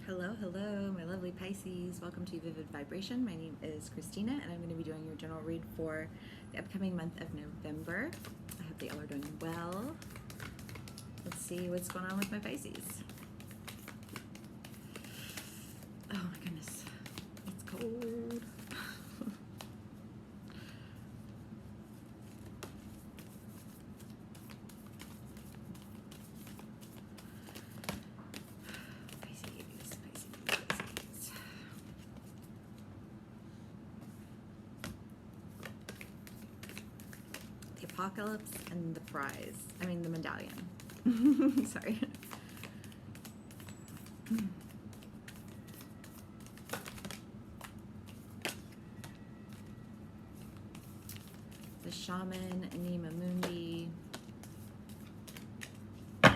Hello, hello, my lovely Pisces. Welcome to Vivid Vibration. My name is Christina, and I'm going to be doing your general read for the upcoming month of November. I hope that y'all are doing well. Let's see what's going on with my Pisces. Oh my goodness, it's cold. Apocalypse and the prize. I mean the medallion. Sorry. The shaman, Anima Mundi. The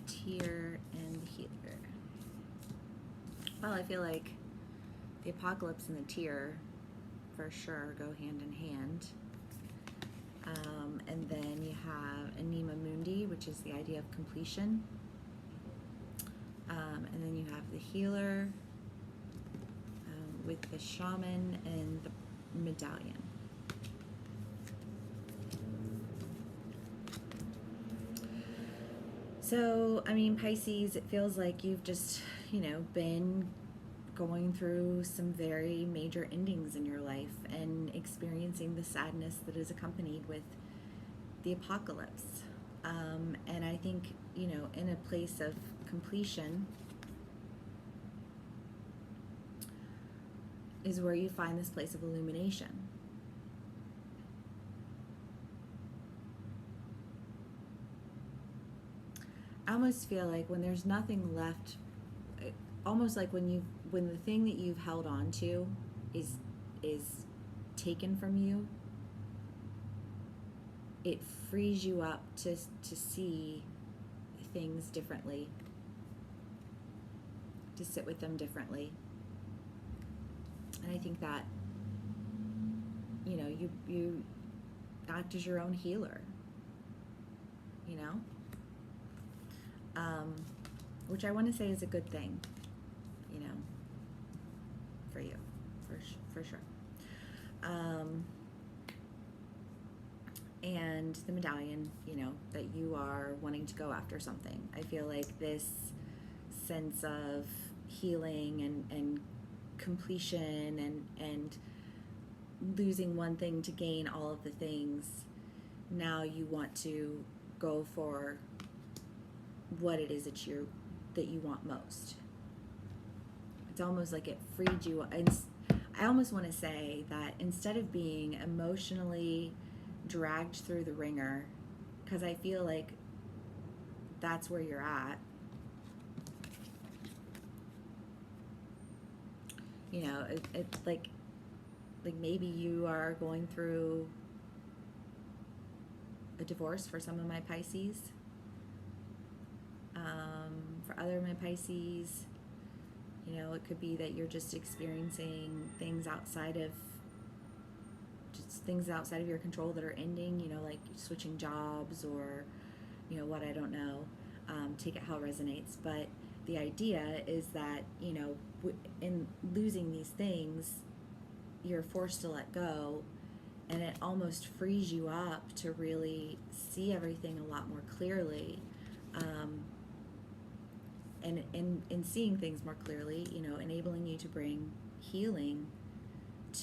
tear and the healer. Well, I feel like the apocalypse and the tear for sure go hand in hand. And then you have Anima Mundi, which is the idea of completion. And then you have the healer with the shaman and the medallion. So, I mean, Pisces, it feels like you've just, been going through some very major endings in your life and experiencing the sadness that is accompanied with the apocalypse. And I think, in a place of completion is where you find this place of illumination. I almost feel like when there's nothing left, almost like when the thing that you've held on to is taken from you, it frees you up to see things differently, to sit with them differently. And I think that, you act as your own healer, which I want to say is a good thing, for you, for sure. And the medallion, that you are wanting to go after something. I feel like this sense of healing and completion and losing one thing to gain all of the things, now you want to go for what it is that you want most. It's almost like it freed you. I almost want to say that instead of being emotionally dragged through the ringer, because I feel like that's where you're at, it's like maybe you are going through a divorce for some of my Pisces. For other of my Pisces, it could be that you're just experiencing things outside of your control that are ending, like switching jobs or, what, I don't know. Take it how it resonates. But the idea is that, in losing these things, you're forced to let go, and it almost frees you up to really see everything a lot more clearly. And in seeing things more clearly, enabling you to bring healing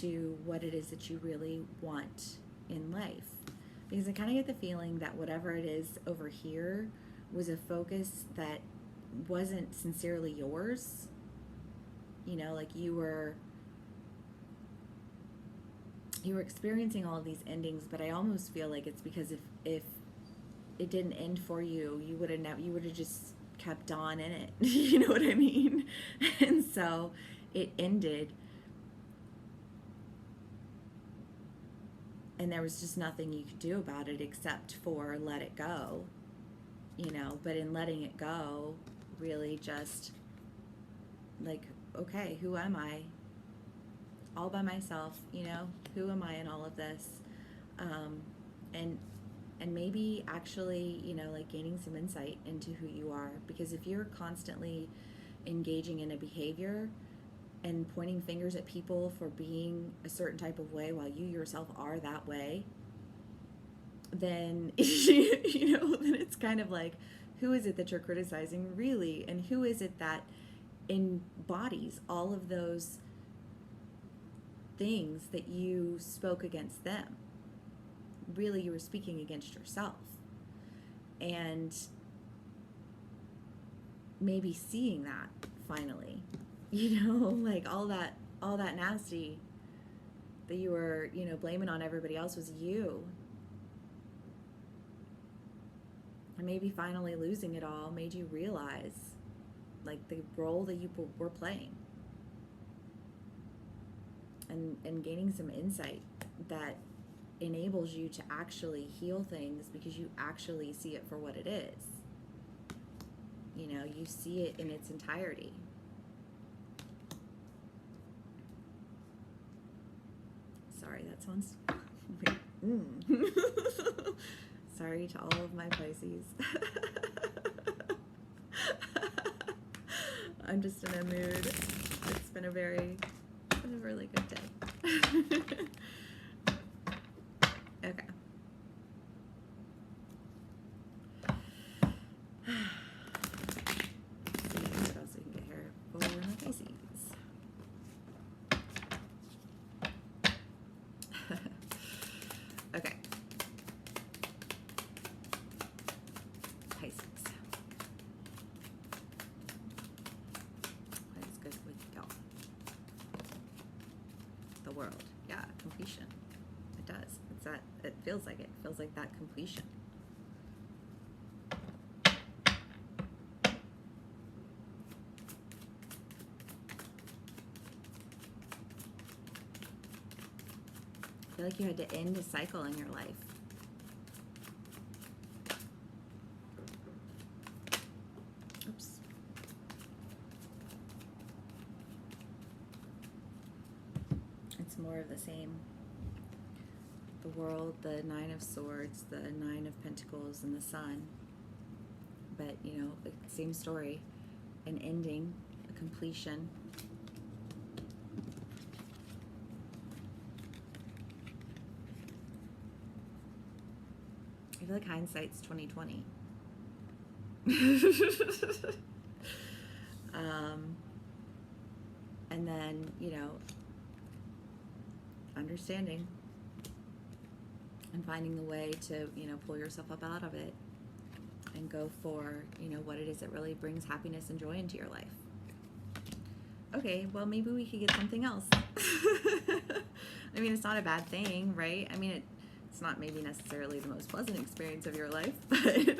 to what it is that you really want in life. Because I kind of get the feeling that whatever it is over here was a focus that wasn't sincerely yours. Like you were experiencing all of these endings, but I almost feel like it's because if it didn't end for you, you would have just kept on in it. You know what I mean? And so it ended, and there was just nothing you could do about it except for let it go, but in letting it go, really just like, okay, who am I? All by myself, who am I in all of this? And and maybe actually, like gaining some insight into who you are. Because if you're constantly engaging in a behavior and pointing fingers at people for being a certain type of way while you yourself are that way, then then it's kind of like, who is it that you're criticizing really, and who is it that embodies all of those things that you spoke against them? Really, you were speaking against yourself. And maybe seeing that finally, like all that nasty that you were, blaming on everybody else was you. And maybe finally losing it all made you realize, like, the role that you were playing. And gaining some insight that enables you to actually heal things, because you actually see it for what it is. You see it in its entirety. Sorry, that sounds... Sorry to all of my Pisces. I'm just in a mood. It's been a really good day. Okay. Let's see what else we can get here for my Pisces. Okay. Pisces. What is good with y'all? The world. Yeah, completion. It does. It's that. It feels like it. It feels like that completion. I feel like you had to end a cycle in your life. Oops. It's more of the same. The world, the Nine of Swords, the Nine of Pentacles, and the Sun. But, same story. An ending, a completion. I feel like hindsight's 20/20. And then, understanding and finding the way to, pull yourself up out of it and go for, what it is that really brings happiness and joy into your life. Okay, well, maybe we could get something else. I mean, it's not a bad thing, right? I mean, it's not maybe necessarily the most pleasant experience of your life, but you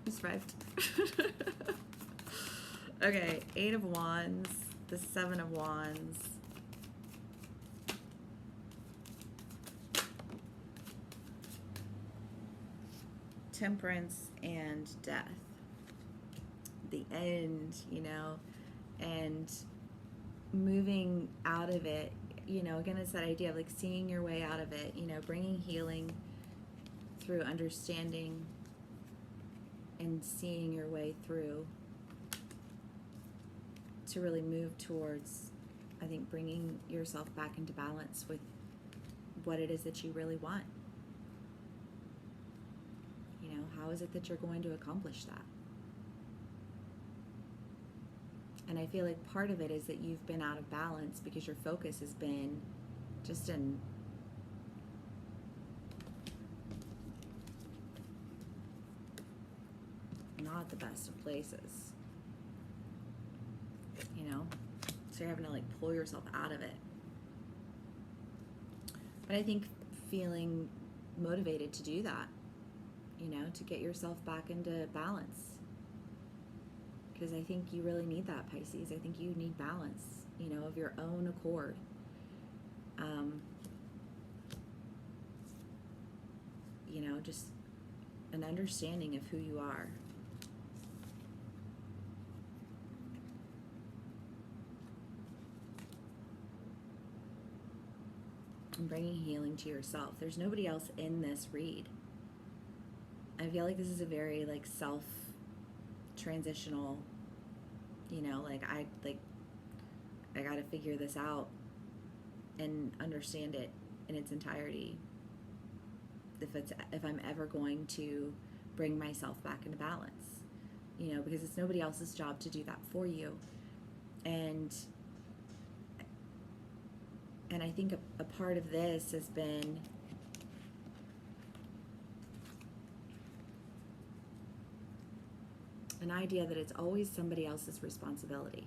survived. Okay, Eight of Wands, the Seven of Wands, Temperance, and Death. The end, and moving out of it. Again, it's that idea of like seeing your way out of it, bringing healing through understanding and seeing your way through to really move towards, I think, bringing yourself back into balance with what it is that you really want. How is it that you're going to accomplish that? And I feel like part of it is that you've been out of balance because your focus has been just in not the best of places. So you're having to like pull yourself out of it. But I think feeling motivated to do that, to get yourself back into balance. Because I think you really need that, Pisces. I think you need balance, of your own accord. Just an understanding of who you are. And bringing healing to yourself. There's nobody else in this read. I feel like this is a very like self transitional, like I got to figure this out and understand it in its entirety if I'm ever going to bring myself back into balance, because it's nobody else's job to do that for you. And I think a part of this has been an idea that it's always somebody else's responsibility.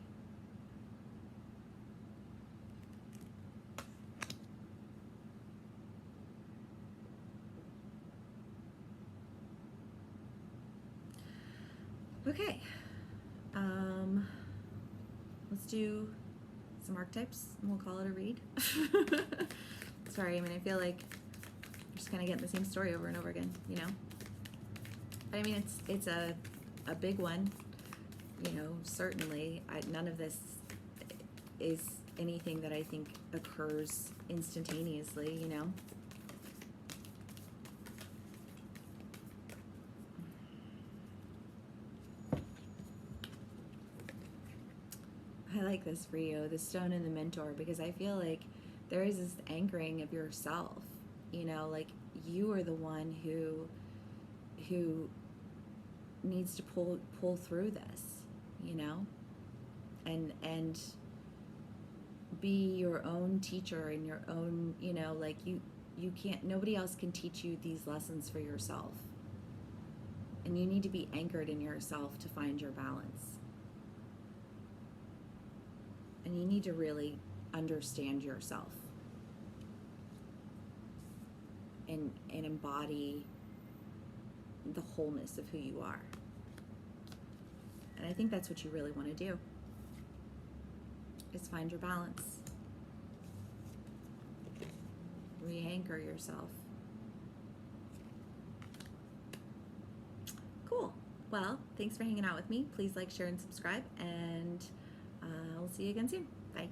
Okay, let's do some archetypes and we'll call it a read. Sorry, I feel like I'm just kind of getting the same story over and over again, But it's a big one, certainly. None of this is anything that I think occurs instantaneously, I like this for you, the stone and the mentor, because I feel like there is this anchoring of yourself, like you are the one who needs to pull through this, and be your own teacher and your own, like you can't, nobody else can teach you these lessons for yourself. And you need to be anchored in yourself to find your balance. And you need to really understand yourself and embody the wholeness of who you are. And I think that's what you really want to do, is find your balance. Re-anchor yourself. Cool. Well, thanks for hanging out with me. Please like, share, and subscribe, and I'll see you again soon. Bye.